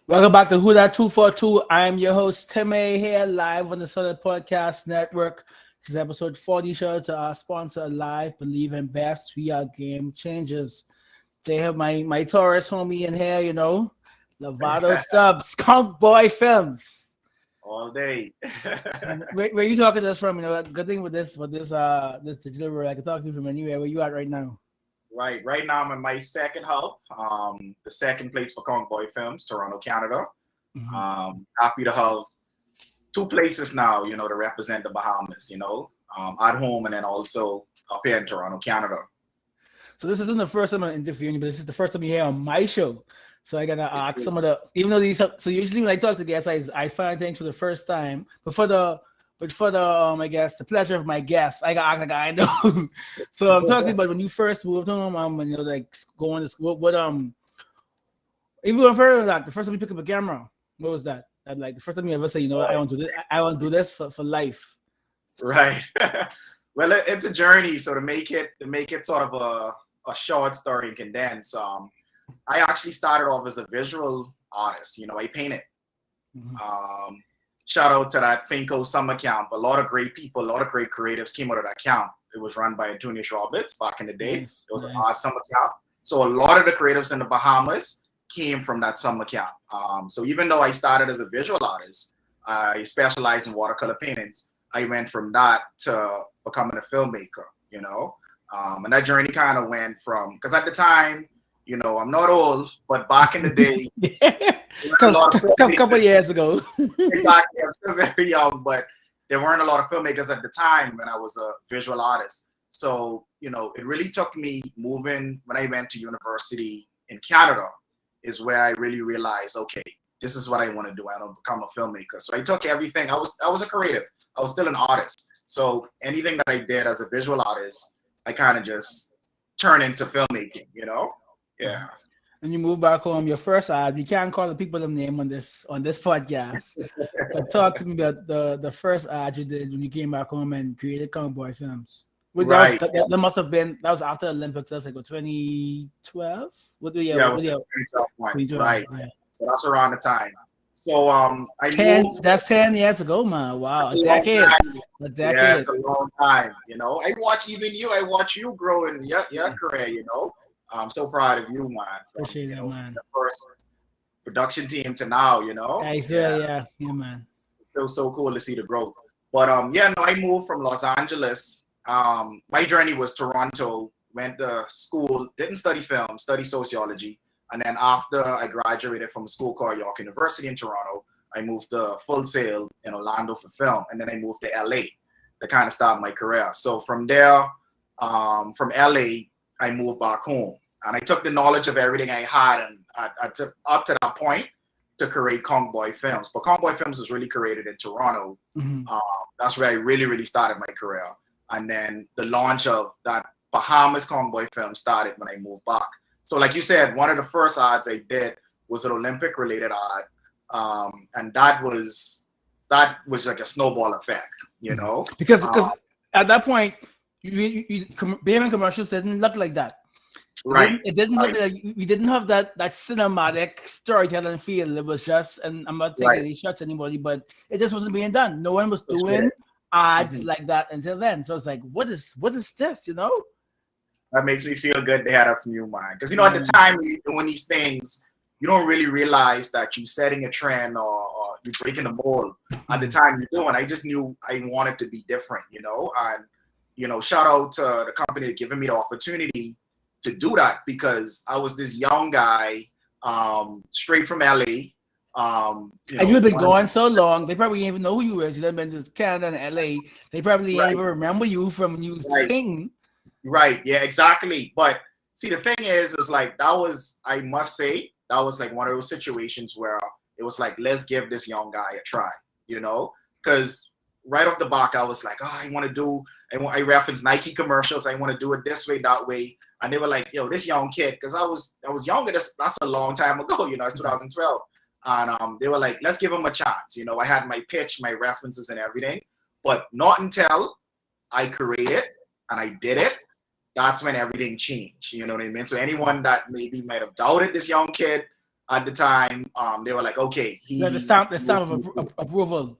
Welcome back to Who That 242. I'm your host, Timmay, here live on the Solid Podcast Network. This is episode 40. Shout out to our sponsor, Live, Believe in Best. We are game changers. They have my Taurus homie in here, LAVADO STUBBS, ConchBoy Films. All day. Where you talking to us from? Good thing with this digital world, I can talk to you from anywhere. Where you at right now? Right now I'm in my second hub, the second place for ConchBoy Films, Toronto, Canada. Happy to have two places now, to represent the Bahamas, at home and then also up here in Toronto, Canada. So this isn't the first time I'm interviewing you, but this is the first time you're here on my show. So I gotta ask some of the, even though these, so usually when I talk to guests, I find things for the first time, but for the I guess the pleasure of my guests, I got act like I know. So I'm talking about when you first moved home, like going to school. Even going further than that, the first time you pick up a camera, what was that? Like the first time you ever say, I want to do this. I want to do this for life. Right. Well, it's a journey. So to make it sort of a short story and condense, I actually started off as a visual artist. I painted. Shout out to that Finco summer camp. A lot of great people, a lot of great creatives came out of that camp. It was run by Antonius Roberts back in the day. It was an art summer camp. So a lot of the creatives in the Bahamas came from that summer camp. So even though I started as a visual artist, I specialized in watercolor paintings. I went from that to becoming a filmmaker, and that journey kind of went from, because at the time, I'm not old, but back in the day, a couple of years ago. Exactly, I'm still very young, but there weren't a lot of filmmakers at the time when I was a visual artist. So, it really took me moving when I went to university in Canada is where I really realized, okay, this is what I want to do. I want to become a filmmaker. So I took everything. I was a creative. I was still an artist. So anything that I did as a visual artist, I kind of just turned into filmmaking, Yeah. When you move back home, your first ad, we can't call the people them name on this podcast. But talk to me about the first ad you did when you came back home and created ConchBoy Films. Right. That must have been, that was after the Olympics. That's like 2012. It was 2012. Right. Yeah. So that's around the time. So that's 10 years ago, man. Wow, a decade. Yeah, it's a long time. I watch you grow in your career. I'm so proud of you, man. Appreciate that, man. The first production team to now, Yeah, man. So cool to see the growth. But I moved from Los Angeles. My journey was Toronto. Went to school, didn't study film, studied sociology. And then after I graduated from a school called York University in Toronto, I moved to Full Sail in Orlando for film. And then I moved to LA to kind of start my career. So from there, from LA, I moved back home. And I took the knowledge of everything I had and I took up to that point to create ConchBoy Films. But ConchBoy Films was really created in Toronto. That's where I really, really started my career. And then the launch of that Bahamas ConchBoy Film started when I moved back. So like you said, one of the first ads I did was an Olympic related ad. And that was like a snowball effect, Because at that point, being commercials didn't look like that. Right. It didn't look like we didn't have that cinematic storytelling feel. It was just, and I'm not taking any shots at anybody, but it just wasn't being done. No one was doing ads like that until then. So it's like, what is this? That makes me feel good to have that from you, man. Because at the time when you're doing these things, you don't really realize that you're setting a trend or you're breaking the mold. At the time you're doing, I just knew I wanted to be different, and shout out to the company for giving me the opportunity to do that, because I was this young guy, straight from LA. And you've been going so long, they probably didn't even know who you were. You've been to Canada and LA. They probably didn't even remember you from when you was king. Right. Yeah, exactly. But see, the thing is like, I must say, that was like one of those situations where it was like, let's give this young guy a try, because right off the bat, I was like, I reference Nike commercials. I want to do it this way, that way. And they were like, yo, this young kid, because I was younger. That's a long time ago, it's 2012. And they were like, let's give him a chance. I had my pitch, my references and everything, but not until I created and I did it, that's when everything changed. You know what I mean? So anyone that maybe might have doubted this young kid, at the time, they were like, okay, Yeah, the stamp of approval.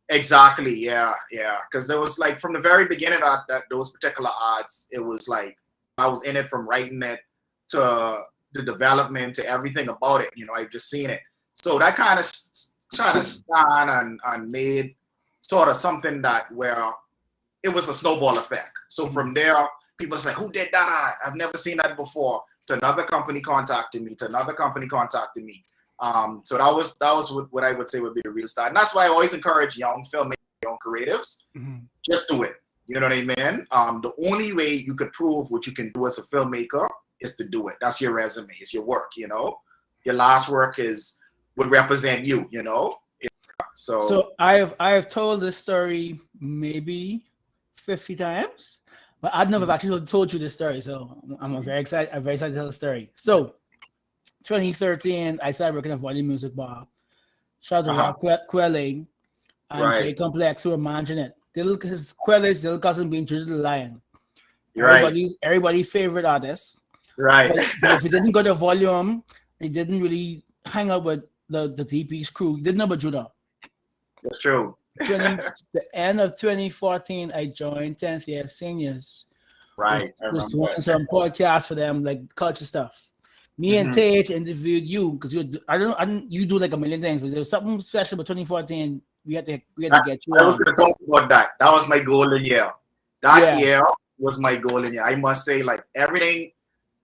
Exactly, yeah, yeah. Because there was like from the very beginning of that those particular ads, it was like I was in it from writing it to the development to everything about it. I've just seen it. So that kind of trying to stand and made sort of something that where it was a snowball effect. So from there, people say, who did that? I've never seen that before. To another company contacted me, to another company contacted me. So that was what I would say would be the real start. And that's why I always encourage young filmmakers, young creatives, just do it. You know what I mean? The only way you could prove what you can do as a filmmaker is to do it. That's your resume, it's your work, Your last work would represent you, So I have told this story maybe 50 times, but I've never actually told you this story. So I'm very excited. I'm very excited to tell the story. So 2013, I started working at Volume Music Bar. Shout out to Rock Quelling and J Complex who were managing it. His Quelling's little cousin being Judy the Lion. Everybody's favorite artist. Right. But if you didn't go to Volume, he didn't really hang out with the DP's crew. He didn't know about Judah. That's true. The end of 2014, I joined 10th year seniors. Right. Was doing some podcasts for them, like culture stuff. Me and Tage interviewed you because you do like a million things, but there was something special about 2014. We had to get you. I was going to talk about that. That was my golden year. That year was my golden year. I must say, like everything,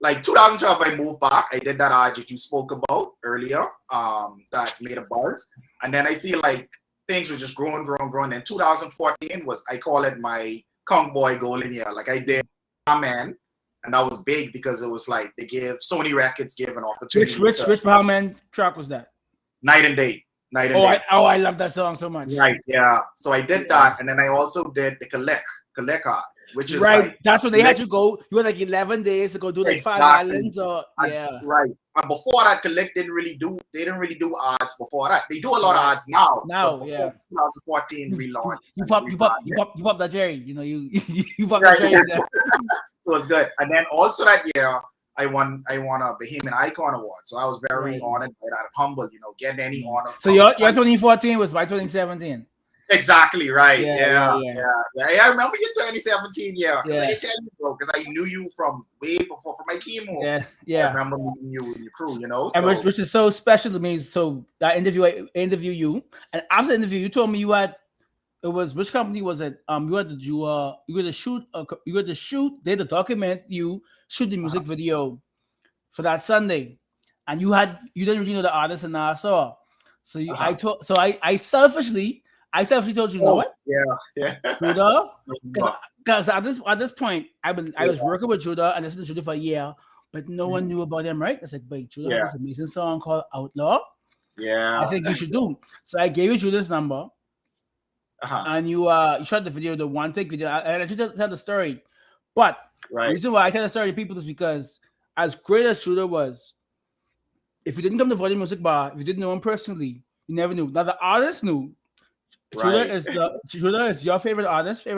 like 2012, I moved back. I did that ad that you spoke about earlier. That made a buzz, and then I feel like things were just growing. And 2014 was, I call it my ConchBoy golden year. Like I did Man, and that was big because it was like they gave Sony Records gave an opportunity. Which Man track was that? Night and Day. I love that song so much. Right, yeah. So I did that, and then I also did the Collect art, which is right. Like, that's when they had you go. You had like 11 days to go do like 5 islands, or right. And before that, Collect didn't really do ads before that. They do a lot of ads now. 2014 relaunch. You pop that Jerry. You pop that Jerry. It was good. And then also that year, I won a Bohemian Icon Award. So I was very honored by that, humble, getting any honor. So your 2014 was my 2017. Exactly right. Yeah. I remember your 2017 year. I tell you, bro, because I knew you from way before from my chemo. Yeah. I remember meeting you and your crew. And which is so special to me. So that interview you, and after the interview, you told me you had. It was, which company was it? You had to shoot. They had to document you shoot the music video for that Sunday, and you didn't really know the artist in Nassau. So I selfishly told you, know what? Yeah. Judah, because at this point I was working with Judah and listening to Judah for a year, but no one knew about him, right? I said, wait, Judah has this amazing song called Outlaw. Yeah. I think you should do. So I gave you Judah's number. And you shot the video, the one take video. I let you tell the story. But the reason why I tell the story to people is because as great as Judah was, if you didn't come to Volume Music Bar, if you didn't know him personally, you never knew. Now the artist knew. Judah is your favorite artist,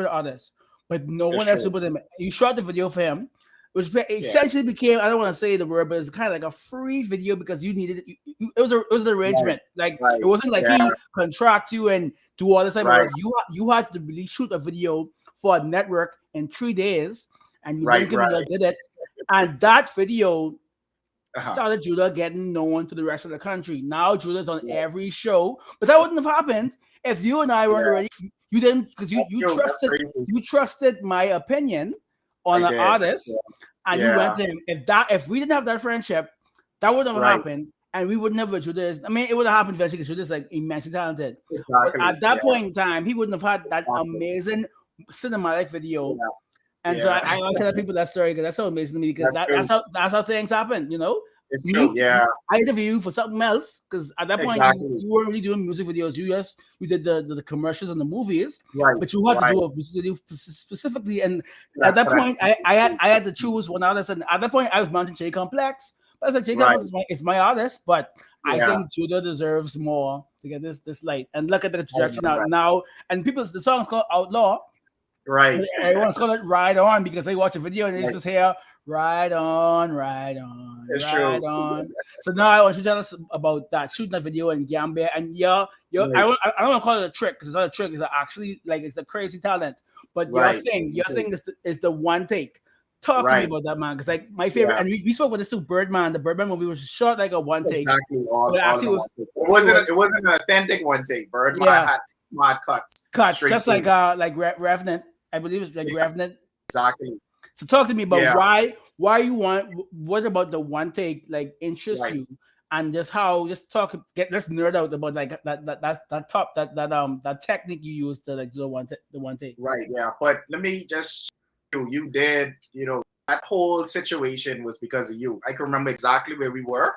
but no one else knew but him. You shot the video for him, which essentially became, I don't want to say the word, but it's kind of like a free video because you needed it. It was an arrangement. It wasn't like he contract you and do all this type of work. You had to really shoot a video for a network in 3 days, and you did it. And that video started Judah getting known to the rest of the country. Now Judah's on every show, but that wouldn't have happened if you and I weren't already. You didn't, because you trusted my opinion on an artist, and you went to him. If we didn't have that friendship, that wouldn't have happened, and we would never do this. I mean, it would have happened eventually because Judah's like immensely talented. But at that point in time, he wouldn't have had that amazing cinematic video. And so I always tell people that story because that's so amazing to me, because that's how things happen, It's true, I interviewed you for something else because at that point you weren't really doing music videos. You did the commercials and the movies, but you had to do a music video specifically. And at that point, I had to choose one artist. And at that point, I was managing J Complex. But I said, J Complex is my artist, but I think Judah deserves more to get this light. And look at the trajectory now. And the song's called Outlaw. Right. Everyone's called it Ride On because they watch a video and it's just here, Ride On, Ride On. It's Right true. on. So now I want you to tell us about that shooting that video in Gambia, and Right. I don't want to call it a trick because it's not a trick. It's actually like it's a crazy talent. But Right. your thing is the one take. Talk to me Right. about that, man. Because like my favorite, Yeah. and we spoke about this too. Birdman, the Birdman movie was shot like a one take, Exactly. but All in actually a one take. It wasn't an authentic one take. Birdman yeah, had smart cuts cuts straight just through. like Revenant. I believe it's like Revenant. Exactly. So talk to me about Yeah. why you want what about the one take like interests Right. you, and just how let's nerd out about like that technique you use to like do the one take. Right. Yeah. But let me just you did, that whole situation was because of you. I can remember exactly where we were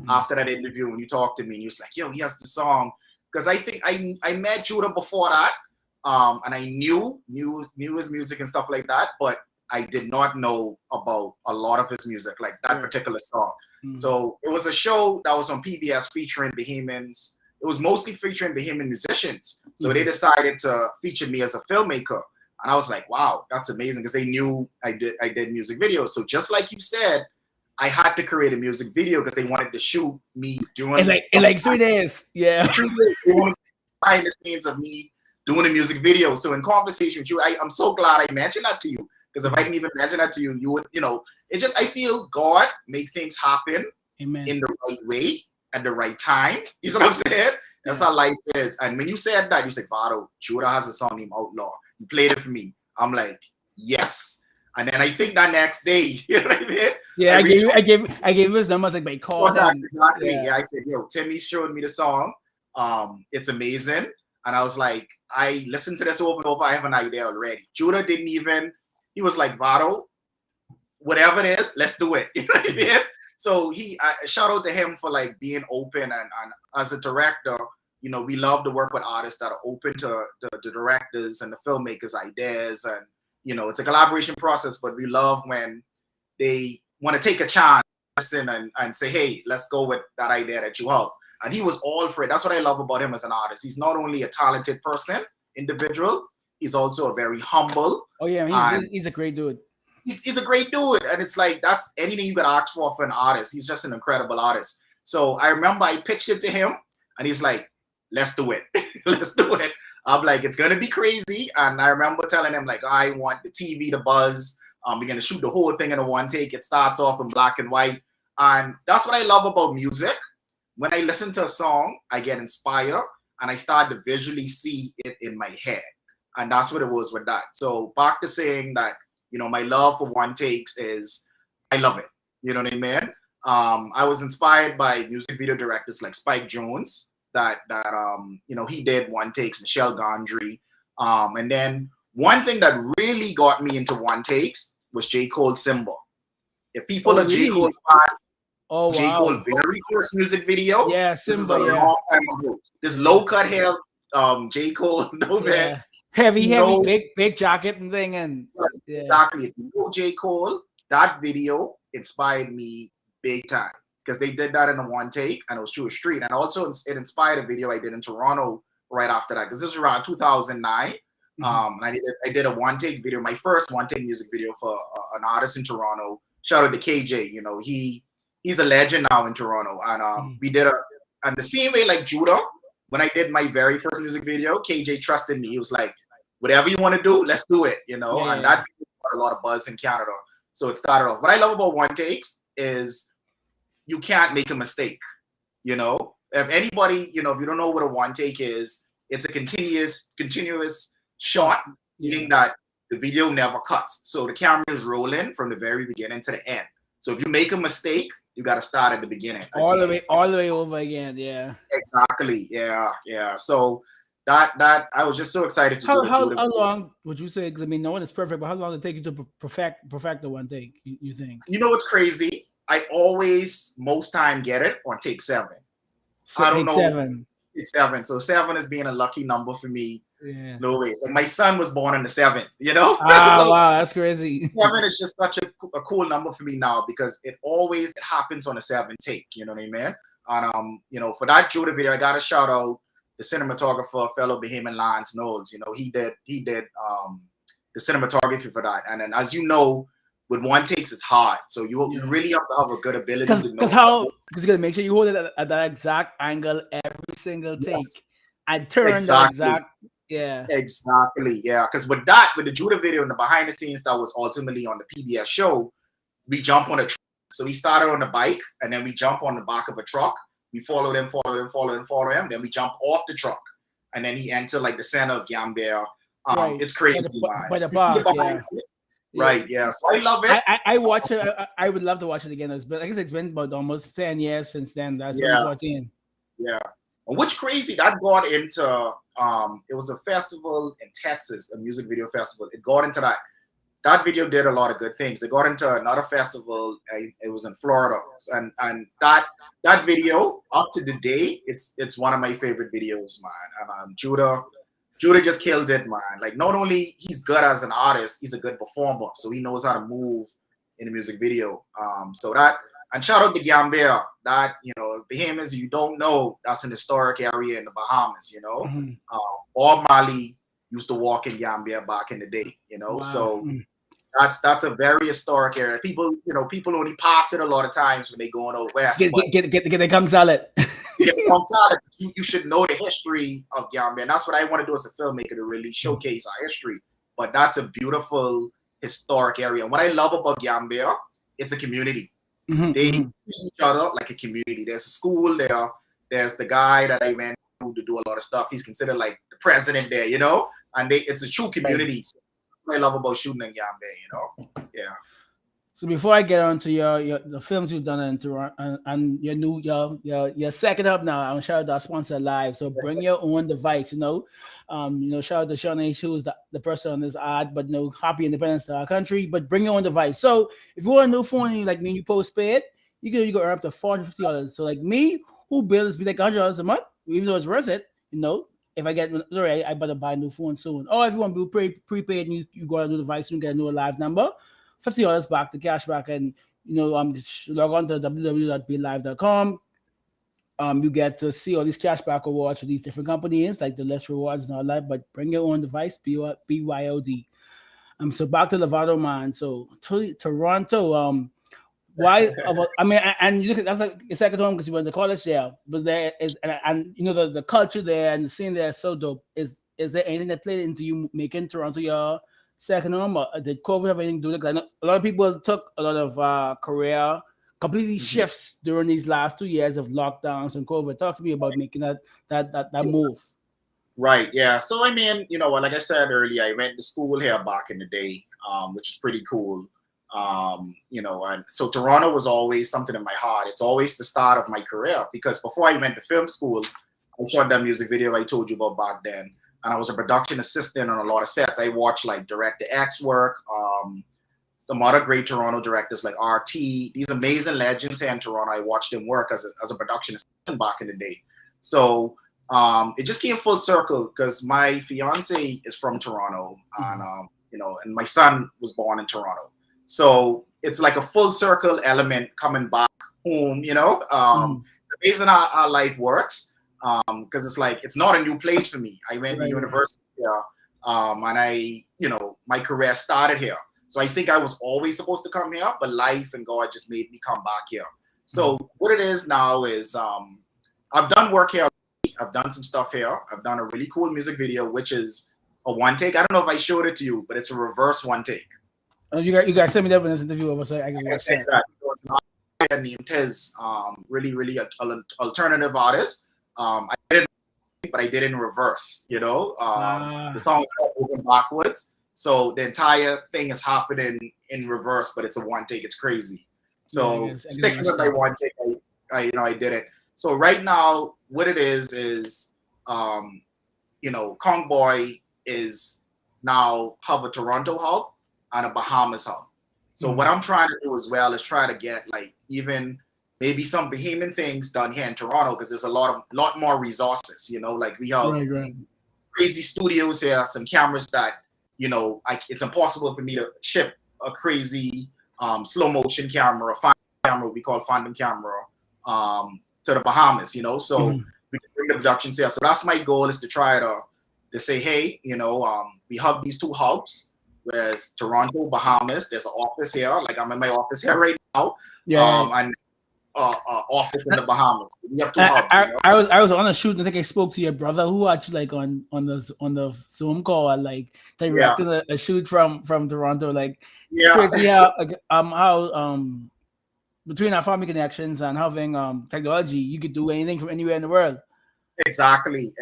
after that interview when you talked to me and you was like, yo, he has the song. Because I think I met Judah before that. And I knew his music and stuff like that, but I did not know about a lot of his music, like that particular song. So it was a show that was on PBS featuring Bahamians. It was mostly featuring Bahamian musicians. So they decided to feature me as a filmmaker. And I was like, wow, that's amazing, because they knew I did music videos. So just like you said, I had to create a music video because they wanted to shoot me doing in like 3 days. Yeah. They wanted behind the scenes of me doing a music video. So in conversation with you, I'm so glad I mentioned that to you, because if I didn't even mention that to you, you would, it just, I feel God make things happen Amen. in the right way at the right time. You know what I'm saying? That's how life is. And when you said that, you said, Vado, Judah has a song named Outlaw. You played it for me. I'm like, yes. And then I think that next day, you know what I mean? Yeah, I gave him his numbers like by call. Exactly. Yeah, I said, yo, Timmy showed me the song. It's amazing. And I was like, I listened to this over and over. I have an idea already. Judah didn't even, he was like, Vado, whatever it is, let's do it. You know what I mean? So shout out to him for like being open, and as a director, we love to work with artists that are open to the directors and the filmmakers' ideas, and it's a collaboration process. But we love when they want to take a chance, listen, and say, hey, let's go with that idea that you have. And he was all for it. That's what I love about him as an artist. He's not only a talented person, individual, he's also a very humble. Oh yeah, he's a great dude. He's a great dude, and it's like that's anything you could ask for an artist. He's just an incredible artist. So I remember I pitched it to him, and he's like, let's do it. Let's do it. I'm like, it's gonna be crazy. And I remember telling him, like, I want the TV to buzz. We're gonna shoot the whole thing in a one take. It starts off in black and white. And that's what I love about music. When I listen to a song, I get inspired and I start to visually see it in my head. And that's what it was with that. So back to saying that, my love for one takes is I love it. You know what I mean? I was inspired by music video directors like Spike Jonze that he did one takes, Michelle Gondry. And then one thing that really got me into one takes was J. Cole's Simba. If people are J. Cole fans, J. Cole very first music video. Yeah, This is a Simba, long time ago. This low cut hair, J. Cole, no man. Heavy, big jacket and thing, and exactly. If you know J. Cole, that video inspired me big time, because they did that in a one take, and it was through a street. And also it inspired a video I did in Toronto right after that, because this was around 2009. I did a one take video, my first one take music video for an artist in Toronto. Shout out to KJ. He's a legend now in Toronto, and we did and the same way like Judah. When I did my very first music video, KJ trusted me. He was like, whatever you want to do, let's do it, and that got a lot of buzz in Canada. So it started off. What I love about one takes is you can't make a mistake. If anybody, if you don't know what a one take is, it's a continuous shot, meaning that the video never cuts. So the camera is rolling from the very beginning to the end. So if you make a mistake, you got to start at the beginning. All the way over again. Yeah. Exactly. Yeah. So that I was just so excited to do it. How long would you say? Because I mean, no one is perfect, but how long did it take you to perfect the one take? You think? What's crazy? I always most time get it on take 7. I don't know. 7. Take 7. So 7 is being a lucky number for me. Yeah. No way. So my son was born in the 7th. So, wow, that's crazy. 7 is just such a cool number for me now, because it happens on a 7 take. You know what I mean? And for that Judah video, I got to shout out the cinematographer, fellow Bahamian Lance Knowles. He did the cinematography for that. And then, as you know, with one takes it's hard. So you really have to have a good ability to know. Because you gotta make sure you hold it at that exact angle every single take. Yes, And turn exactly. that exact Exactly. Yeah. Because with the Judah video and the behind the scenes that was ultimately on the PBS show, we jump on a truck. So we started on the bike and then we jump on the back of a truck. We follow them. Then we jump off the truck. And then he entered like the center of Gambia. right. It's crazy, man. By the You see it park, behind the scenes. Right, yeah. So I love it. I watch it. I would love to watch it again. I guess it's been about almost 10 years since then. That's 2014. Yeah. And what's crazy, that got into it was a festival in Texas, a music video festival. It got into that. That video did a lot of good things. It got into another festival. It was in Florida, and that video up to the day, it's one of my favorite videos, man. And Judah just killed it, man. Like, not only he's good as an artist, he's a good performer, so he knows how to move in the music video. So that, and shout out to Gambia. That, you know, Bahamas, you don't know, that's an historic area in the Bahamas. You know, Bob Marley used to walk in Gambia back in the day. You know, so that's a very historic area. People only pass it a lot of times when they going out west. Get the cum salad. You should know the history of Gambia, and that's what I want to do as a filmmaker, to really showcase our history. But that's a beautiful historic area. What I love about Gambia, it's a community. They treat each other like a community. There's a school there. There's the guy that I went to do a lot of stuff. He's considered like the president there, you know. And it's a true community. So what I love about shooting in Gambia, you know. Yeah. So before I get on to the films you've done in Toronto and your second up now, I'm shout out to our sponsor Live. So bring your own device, you know. Shout out to Sean H, who's the person on this ad, but happy independence to our country. But bring your own device. So if you want a new phone and like me, you postpaid, you go earn up to $450. So like me, who bills be like $100 a month, even though it's worth it, you know. If I get I better buy a new phone soon. Or if you want to be prepaid and you got a new device, you get a new Live number. $50 back, the cash back, and just log on to www.bilive.com. You get to see all these cashback awards for these different companies, like the less rewards and all that. But bring your own device, BYOD. So back to Lavado, man. So Toronto. Why? I mean, and you look at that's like your second home because you went to college there. But there is, and the culture there and the scene there is so dope. Is there anything that played into you making Toronto your second home? Or did COVID have anything to do with it? A lot of people took a lot of career completely shifts during these last 2 years of lockdowns and COVID. Talk to me about making that move. Right. Yeah. So I mean, like I said earlier, I went to school here back in the day, which is pretty cool. And so Toronto was always something in my heart. It's always the start of my career because before I went to film school, I shot that music video I told you about back then. And I was a production assistant on a lot of sets. I watched like Director X work, some other great Toronto directors like RT, these amazing legends here in Toronto. I watched them work as a production assistant back in the day. So it just came full circle because my fiance is from Toronto, and and my son was born in Toronto. So it's like a full circle element coming back home. It's amazing how life works. Because it's like it's not a new place for me. I went to university here, and my career started here. So I think I was always supposed to come here, but life and God just made me come back here. So what it is now is I've done work here. I've done some stuff here. I've done a really cool music video, which is a one take. I don't know if I showed it to you, but it's a reverse one take. Oh, you guys sent me that in this interview over, so I can watch that. So it's not named his really alternative artist. I did it, but I did it in reverse. The song is moving backwards, so the entire thing is happening in reverse, but it's a one take. It's crazy. So sticking with my one take, I did it. So right now, what it is ConchBoy is now have a Toronto hub and a Bahamas hub. So what I'm trying to do as well is try to get like even maybe some Bahamian things done here in Toronto because there's a lot more resources. Like we have crazy studios here, some cameras that it's impossible for me to ship a crazy slow motion camera, camera we call phantom camera, to the Bahamas. So we can bring the productions here. So that's my goal, is to try to say, hey, we have these two hubs. whereas Toronto, Bahamas, there's an office here. Like I'm in my office here right now. Yeah. And office in the Bahamas. We have two hubs. You know? I was on a shoot. I think I spoke to your brother who actually like on the Zoom call, like directing a shoot from Toronto. Like it's crazy how between our family connections and having technology, you could do anything from anywhere in the world. Exactly.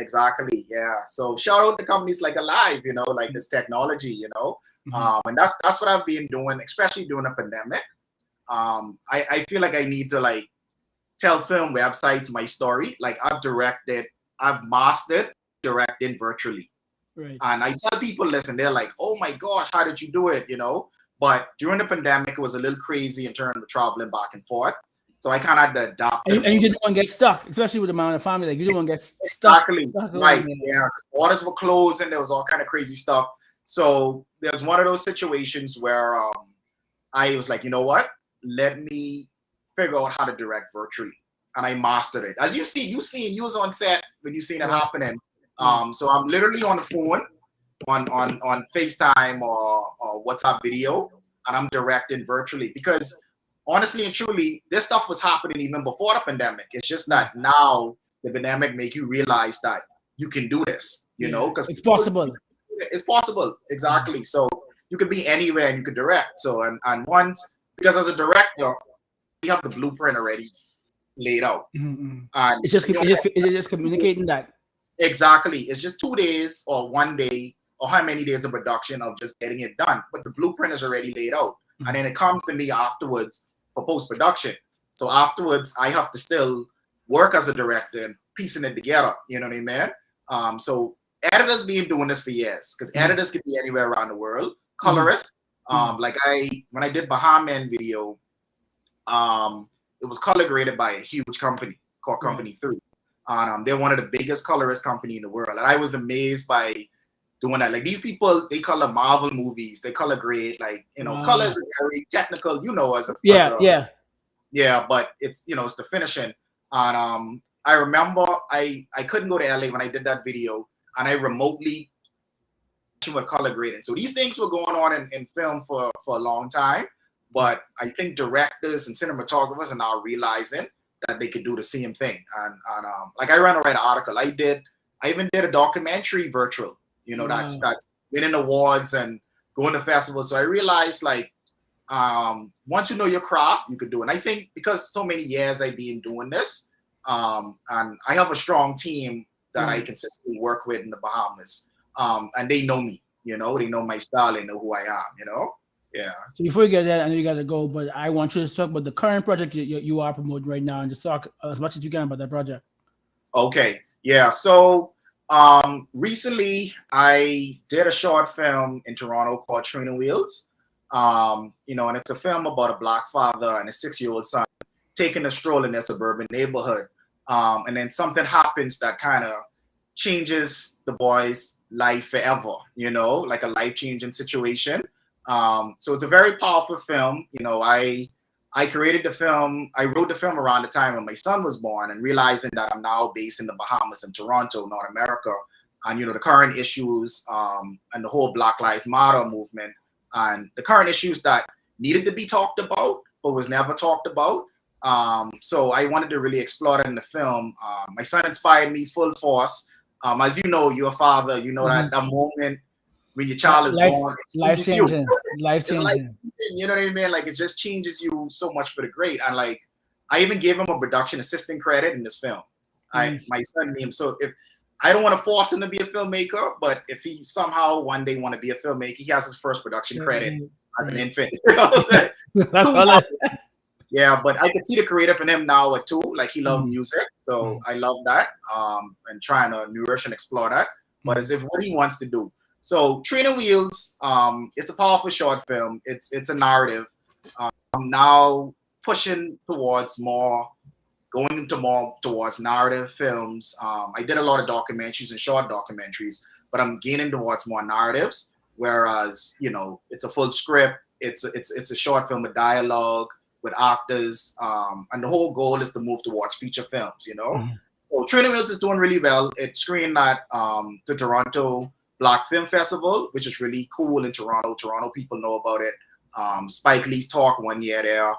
Yeah. So shout out to companies like Alive, you know, like this technology, you know. And that's what I've been doing, especially during the pandemic. I feel like I need to like tell film websites my story. Like I've mastered directing virtually. Right. And I tell people, listen, they're like, oh my gosh, how did you do it? You know, but during the pandemic, it was a little crazy in terms of traveling back and forth. So I kind of had to adapt. And you didn't want to get stuck, especially with the amount of family. Like you didn't want to get stuck. Exactly. Right. Yeah. Waters were closed and there was all kind of crazy stuff. So there's one of those situations where I was like, you know what? Let me figure out how to direct virtually. And I mastered it. As you was on set when you seen it happening. So I'm literally on the phone on FaceTime or WhatsApp video, and I'm directing virtually because honestly and truly, this stuff was happening even before the pandemic. It's just that now the pandemic make you realize that you can do this, you know, because it's possible. It's possible, exactly. So you could be anywhere and you could direct. So and once, because as a director, you have the blueprint already laid out. And it's just communicating that. Exactly. It's just 2 days or 1 day or how many days of production of just getting it done. But the blueprint is already laid out. And then it comes to me afterwards for post-production. So afterwards, I have to still work as a director and piecing it together. You know what I mean? So editors been doing this for years because editors can be anywhere around the world. Colorists, like when I did Bahamian video, it was color graded by a huge company called Company 3. They're one of the biggest colorist company in the world. And I was amazed by doing that. Like these people, they color Marvel movies, they color grade, like, you know, colors are very technical, you know, but it's, you know, it's the finishing. And I remember I couldn't go to LA when I did that video, and I remotely with color grading. So these things were going on in film for a long time, but I think directors and cinematographers are now realizing that they could do the same thing. And like I ran to write an article. I even did a documentary virtual, you know, that's winning awards and going to festivals. So I realized like once you know your craft, you could do it. And I think because so many years I've been doing this, and I have a strong team that I consistently work with in the Bahamas. And they know me, you know, they know my style, they know who I am, you know? Yeah. So before you get that, I know you got to go, but I want you to talk about the current project you are promoting right now and just talk as much as you can about that project. Okay. Yeah. So recently I did a short film in Toronto called Training Wheels. You know, and it's a film about a Black father and a 6-year-old son taking a stroll in their suburban neighborhood. And then something happens that kind of changes the boy's life forever, you know, like a life-changing situation. So it's a very powerful film. You know, I created the film, I wrote the film around the time when my son was born, and realizing that I'm now based in the Bahamas and Toronto, North America, and, you know, the current issues and the whole Black Lives Matter movement and the current issues that needed to be talked about, but was never talked about. So I wanted to really explore that in the film. My son inspired me full force. As you know, you're a father, you know that moment when your child is born, life changing. You know what I mean? Like it just changes you so much for the great. And like I even gave him a production assistant credit in this film. My son named. So if I don't want to force him to be a filmmaker, but if he somehow one day want to be a filmmaker, he has his first production credit as an infant. That's all. Yeah, but I can see the creative in him now too. Like he loves music, so I love that. And trying to nourish and explore that. But as if what he wants to do. So Training Wheels, it's a powerful short film. It's a narrative. I'm now pushing towards going towards narrative films. I did a lot of documentaries and short documentaries, but I'm gaining towards more narratives. Whereas, you know, it's a full script. It's a short film with dialogue, with actors, and the whole goal is to move towards feature films. You know, so Training Wheels is doing really well. It screened at the Toronto Black Film Festival, which is really cool in Toronto. Toronto people know about it. Spike Lee's talk one year there.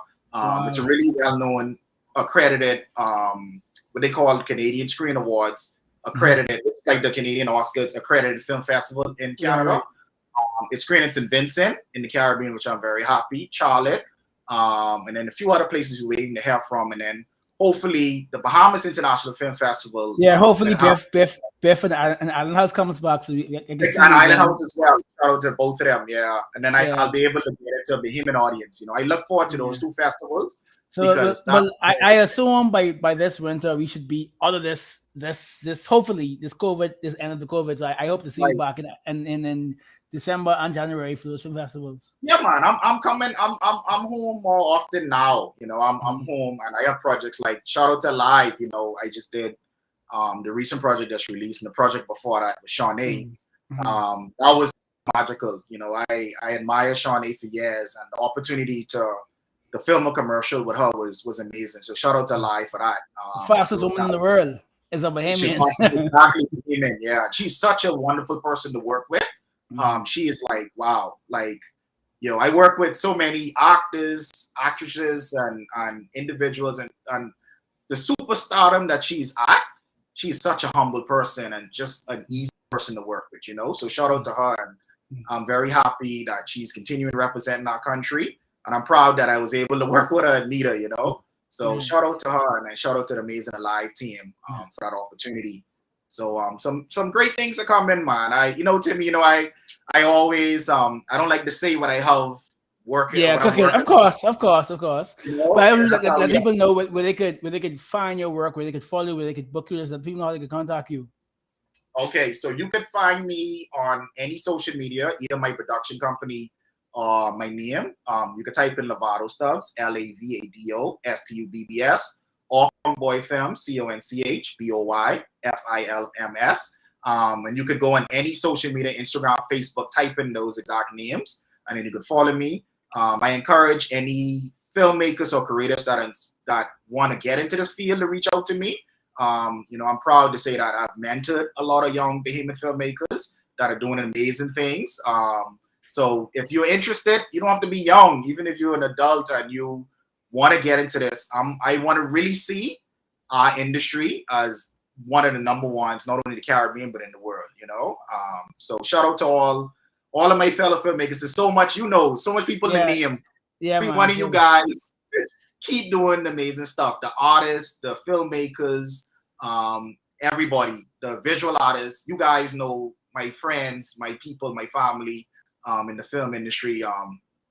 It's a really well-known, accredited, what they call Canadian Screen Awards, accredited. It's like the Canadian Oscars, accredited film festival in Canada. Right. It's screened in St. Vincent in the Caribbean, which I'm very happy. Charlotte, and then a few other places we're waiting to hear from, and then hopefully the Bahamas International Film Festival. Yeah, hopefully Biff and Island House comes back, so we can see and Island House as well. Shout out to both of them, yeah. And then I'll be able to get it to a Bahamian audience. I look forward to those two festivals. So, but I assume by this winter we should be out of this hopefully this end of the COVID. So I hope to see you back in December and January for those film festivals. Yeah, man, I'm coming. I'm home more often now. I'm home, and I have projects like shout out to Live. I just did the recent project that's released, and the project before that with Shawnee. That was magical. I admire Shawnee for years, and the opportunity to film a commercial with her was amazing. So shout out to Live for that. The fastest woman in the world is a Bahamian. Exactly, Bahamian. Yeah, she's such a wonderful person to work with. She is like, wow, like, I work with so many actors, actresses, and individuals, and the superstardom that she's at. She's such a humble person and just an easy person to work with, So shout out to her, and I'm very happy that she's continuing representing our country, and I'm proud that I was able to work with her and meet her, So shout out to her, and shout out to the Amazing Alive team for that opportunity. So some great things are coming, man. Timmy, I always I don't like to say what I have working. Yeah, cooking. Of course. But I would let people know where they could find your work, where they could follow you, where they could book you, so that people know how they could contact you. Okay, so you could find me on any social media, either my production company or my name. You could type in LAVADO STUBBS, LAVADO STUBBS, or ConchBoy Films, ConchBoy Films. And you could go on any social media, Instagram, Facebook, type in those exact names, and then you could follow me. I encourage any filmmakers or creators that want to get into this field to reach out to me. I'm proud to say that I've mentored a lot of young Bahamian filmmakers that are doing amazing things. So if you're interested, you don't have to be young. Even if you're an adult and you want to get into this, I want to really see our industry as one of the number ones, not only the Caribbean but in the world. So shout out to all of my fellow filmmakers. There's so much, so much people to name. Yeah, every one of you guys keep doing the amazing stuff. The artists, the filmmakers, everybody, the visual artists. You guys know my friends, my people, my family in the film industry.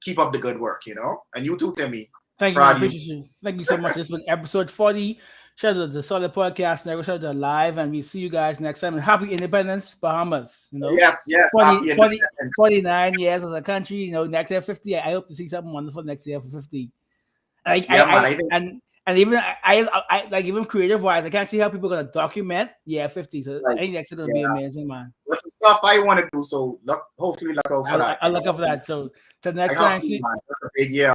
Keep up the good work, and you too, Timmy. Thank you, man. Appreciate you. Thank you so much. This was episode 40. Shout out to the Solid Podcast. Shout out to Live, and we see you guys next time. And happy Independence, Bahamas. Yes. 49 years as a country. Next year 50. I hope to see something wonderful next year for 50. And even I like even creative wise, I can't see how people are gonna document 50. So I think that's gonna be amazing, man. That's the stuff I want to do. So hopefully look out for that. I'll look out for that. So till next time. That's a big year.